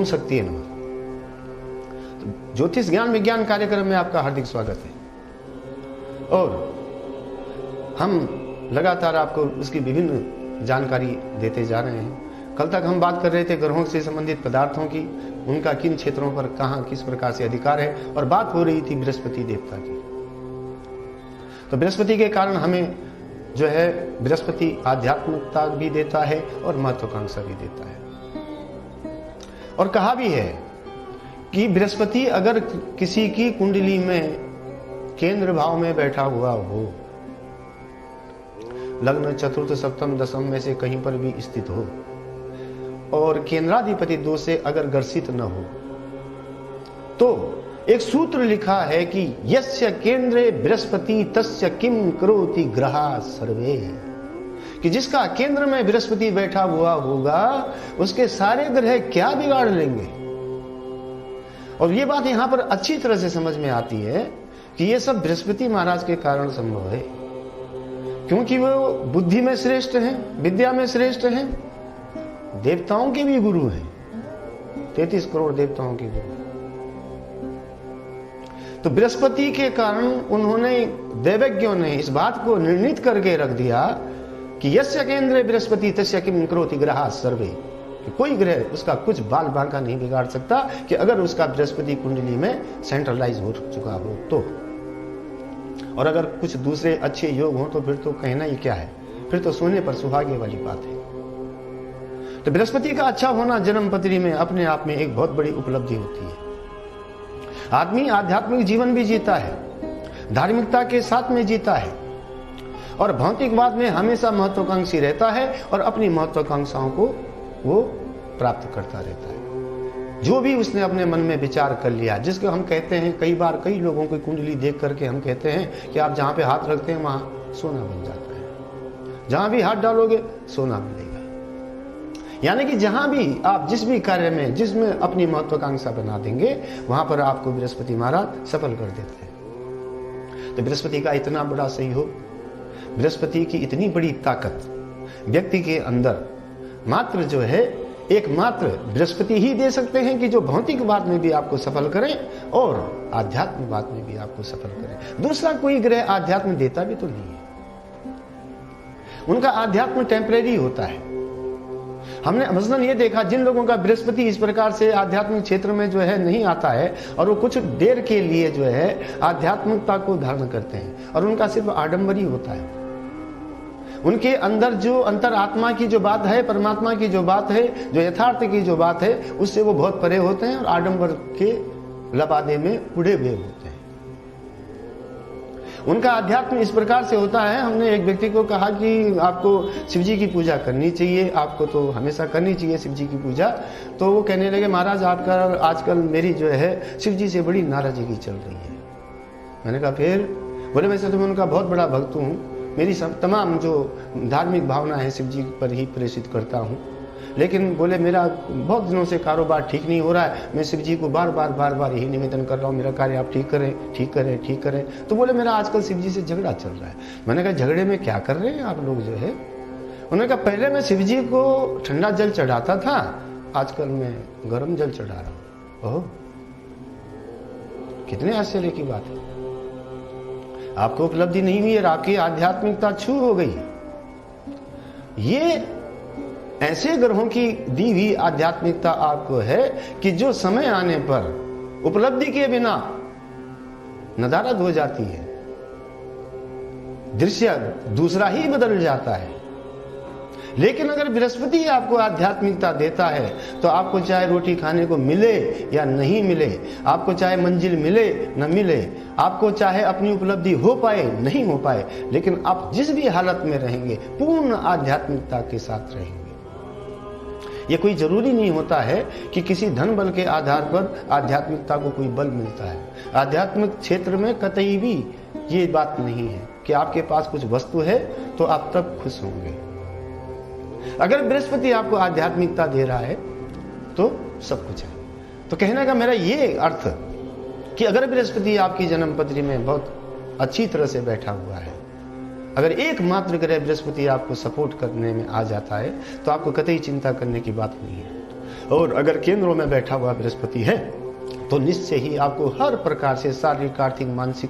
शक्ति है नमः। तो ज्योतिष ज्ञान विज्ञान कार्यक्रम में आपका हार्दिक स्वागत है और हम लगातार आपको उसकी विभिन्न जानकारी देते जा रहे हैं। कल तक हम बात कर रहे थे ग्रहों से संबंधित पदार्थों की, उनका किन क्षेत्रों पर कहां किस प्रकार से अधिकार है, और बात हो रही थी बृहस्पति देवता की। तो बृहस्पति के कारण हमें जो है बृहस्पति आध्यात्मिकता भी देता है और महत्वाकांक्षा भी देता है। और कहा भी है कि बृहस्पति अगर किसी की कुंडली में केंद्र भाव में बैठा हुआ हो, लग्न चतुर्थ सप्तम दशम में से कहीं पर भी स्थित हो और केंद्राधिपति दोष से अगर ग्रसित न हो, तो एक सूत्र लिखा है कि यस्य केंद्रे बृहस्पति तस्य किम करोति ग्रहा सर्वे, कि जिसका केंद्र में बृहस्पति बैठा हुआ होगा उसके सारे ग्रह क्या बिगाड़ लेंगे। और ये बात यहां पर अच्छी तरह से समझ में आती है कि ये सब बृहस्पति महाराज के कारण संभव है, क्योंकि वो बुद्धि में श्रेष्ठ हैं, विद्या में श्रेष्ठ हैं, देवताओं के भी गुरु हैं, 33 करोड़ देवताओं के गुरु। तो बृहस्पति के कारण उन्होंने, देवज्ञों ने इस बात को निर्णित करके रख दिया कि यस्य केंद्रे बृहस्पति तस्य किम करोति ग्रहा सर्वे, कि कोई ग्रह उसका कुछ बाल बांका नहीं बिगाड़ सकता कि अगर उसका बृहस्पति कुंडली में सेंट्रलाइज हो चुका हो तो। और अगर कुछ दूसरे अच्छे योग हो तो फिर तो कहना ही क्या है, फिर तो सोने पर सुहागे वाली बात है। तो बृहस्पति का अच्छा होना जन्म पत्री में अपने आप में एक बहुत बड़ी उपलब्धि होती है। आदमी आध्यात्मिक जीवन भी जीता है, धार्मिकता के साथ में जीता है और भौतिकवाद में हमेशा महत्वाकांक्षी रहता है और अपनी महत्वाकांक्षाओं को वो प्राप्त करता रहता है। जो भी उसने अपने मन में विचार कर लिया, जिसको हम कहते हैं, कई बार कई लोगों की कुंडली देख करके हम कहते हैं कि आप जहां पे हाथ रखते हैं वहां सोना बन जाता है, जहां भी हाथ डालोगे सोना मिलेगा। यानी कि जहां भी आप जिस भी कार्य में जिसमें अपनी महत्वाकांक्षा बना देंगे वहां पर आपको बृहस्पति महाराज सफल कर देते हैं। तो बृहस्पति का इतना बड़ा सहयोग, बृहस्पति की इतनी बड़ी ताकत व्यक्ति के अंदर मात्र जो है एकमात्र बृहस्पति ही दे सकते हैं कि जो भौतिक बात में भी आपको सफल करें और आध्यात्मिक बात में भी आपको सफल करें। दूसरा कोई ग्रह आध्यात्म देता भी तो नहीं है, उनका आध्यात्म टेम्परेरी होता है। हमने मसलन ये देखा, जिन लोगों का बृहस्पति इस प्रकार से आध्यात्मिक क्षेत्र में जो है नहीं आता है और वो कुछ देर के लिए जो है आध्यात्मिकता को धारण करते हैं और उनका सिर्फ आडंबर ही होता है, उनके अंदर जो अंतरात्मा की जो बात है, परमात्मा की जो बात है, जो यथार्थ की जो बात है, उससे वो बहुत परे होते हैं और आडंबर के लबादे में उड़े हुए होते हैं। उनका अध्यात्म इस प्रकार से होता है। हमने एक व्यक्ति को कहा कि आपको शिव जी की पूजा करनी चाहिए, आपको तो हमेशा करनी चाहिए शिव जी की पूजा। तो वो कहने लगे, महाराज आपका आजकल मेरी जो है शिव जी से बड़ी नाराजगी चल रही है। मैंने कहा फिर? बोले वैसे तो मैं उनका बहुत बड़ा भक्त हूँ, मेरी सब तमाम जो धार्मिक भावना है शिव जी पर ही प्रेषित करता हूँ, लेकिन बोले मेरा बहुत दिनों से कारोबार ठीक नहीं हो रहा है, मैं शिव जी को बार बार यही निवेदन कर रहा हूँ, मेरा कार्य आप ठीक करें ठीक करें ठीक करें। तो बोले मेरा आजकल शिव जी से झगड़ा चल रहा है। मैंने कहा झगड़े में क्या कर रहे हैं आप लोग जो है? उन्होंने कहा पहले मैं शिव जी को ठंडा जल चढ़ाता था, आजकल मैं गर्म जल चढ़ा रहा हूँ। ओह, कितने आश्चर्य की बात है। आपको उपलब्धि नहीं हुई और आपकी आध्यात्मिकता छू हो गई। ये ऐसे ग्रहों की दी हुई आध्यात्मिकता आपको है कि जो समय आने पर उपलब्धि के बिना नदारद हो जाती है, दृश्य दूसरा ही बदल जाता है। लेकिन अगर बृहस्पति आपको आध्यात्मिकता देता है तो आपको चाहे रोटी खाने को मिले या नहीं मिले, आपको चाहे मंजिल मिले न मिले, आपको चाहे अपनी उपलब्धि हो पाए नहीं हो पाए, लेकिन आप जिस भी हालत में रहेंगे पूर्ण आध्यात्मिकता के साथ रहेंगे। ये कोई जरूरी नहीं होता है कि किसी धन बल के आधार पर आध्यात्मिकता को कोई बल मिलता है। आध्यात्मिक क्षेत्र में कतई भी ये बात नहीं है कि आपके पास कुछ वस्तु है तो आप तब खुश होंगे। अगर बृहस्पति आपको आध्यात्मिकता दे रहा है तो सब कुछ है। तो कहने का मेरा ये अर्थ कि अगर बृहस्पति आपकी जन्म पत्री में बहुत अच्छी तरह से बैठा हुआ है, अगर एकमात्र ग्रह बृहस्पति आपको सपोर्ट करने में आ जाता है तो आपको कतई चिंता करने की बात नहीं है। और अगर केंद्रों में बैठा हुआ बृहस्पति है तो निश्चय ही आपको हर प्रकार से शारीरिक, आर्थिक, मानसिक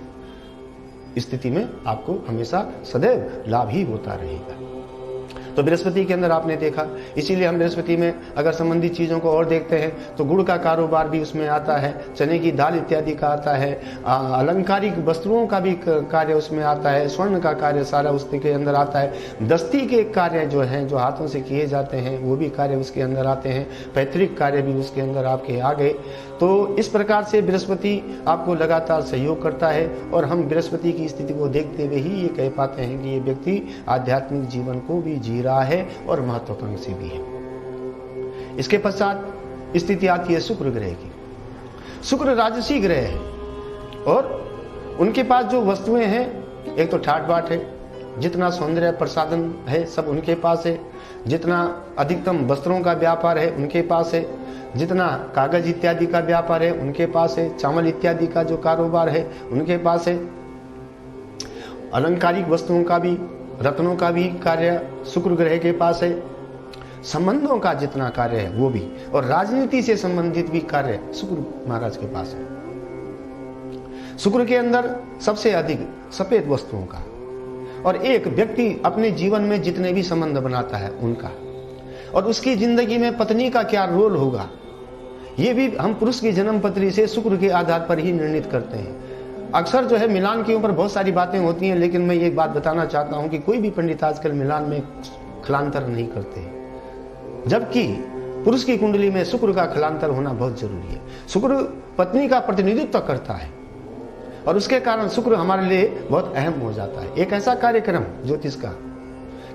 स्थिति में आपको हमेशा सदैव लाभ ही होता रहेगा। तो बृहस्पति के अंदर आपने देखा, इसीलिए हम बृहस्पति में अगर संबंधित चीजों को और देखते हैं तो गुड़ का कारोबार भी उसमें आता है, चने की दाल इत्यादि का आता है, अलंकारिक वस्तुओं का भी कार्य उसमें आता है, स्वर्ण का कार्य सारा उसके अंदर आता है, दस्ती के कार्य जो हैं, जो हाथों से किए जाते हैं, वो भी कार्य उसके अंदर आते हैं, पैतृक कार्य भी उसके अंदर आपके आ गए। तो इस प्रकार से बृहस्पति आपको लगातार सहयोग करता है और हम बृहस्पति की स्थिति को देखते हुए ही ये कह पाते हैं कि ये व्यक्ति आध्यात्मिक जीवन को भी जी रहा है और महत्वाकांक्षी भी है। इसके पश्चात स्थिति आती है शुक्र ग्रह की। शुक्र राजसी ग्रह है और उनके पास जो वस्तुएं हैं, एक तो ठाट बाट है, जितना सौंदर्य प्रसाधन है सब उनके पास है, जितना अधिकतम वस्त्रों का व्यापार है उनके पास है, जितना कागज इत्यादि का व्यापार है उनके पास है, चावल इत्यादि का जो कारोबार है उनके पास है, अलंकारिक वस्तुओं का भी, रत्नों का भी कार्य शुक्र ग्रह के पास है, संबंधों का जितना कार्य है वो भी, और राजनीति से संबंधित भी कार्य शुक्र महाराज के पास है। शुक्र के अंदर सबसे अधिक सफेद वस्तुओं का, और एक व्यक्ति अपने जीवन में जितने भी संबंध बनाता है उनका, और उसकी जिंदगी में पत्नी का क्या रोल होगा, ये भी हम पुरुष की जन्म पत्री से शुक्र के आधार पर ही निर्णित करते हैं। अक्सर जो है मिलान के ऊपर बहुत सारी बातें होती हैं, लेकिन मैं एक बात बताना चाहता हूं कि कोई भी पंडित आजकल मिलान में खलांतर नहीं करते, जबकि पुरुष की कुंडली में शुक्र का खलांतर होना बहुत जरूरी है। शुक्र पत्नी का प्रतिनिधित्व करता है और उसके कारण शुक्र हमारे लिए बहुत अहम हो जाता है। एक ऐसा कार्यक्रम ज्योतिष का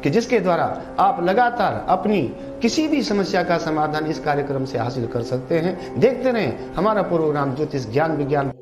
कि जिसके द्वारा आप लगातार अपनी किसी भी समस्या का समाधान इस कार्यक्रम से हासिल कर सकते हैं। देखते रहें हमारा प्रोग्राम ज्योतिष ज्ञान विज्ञान।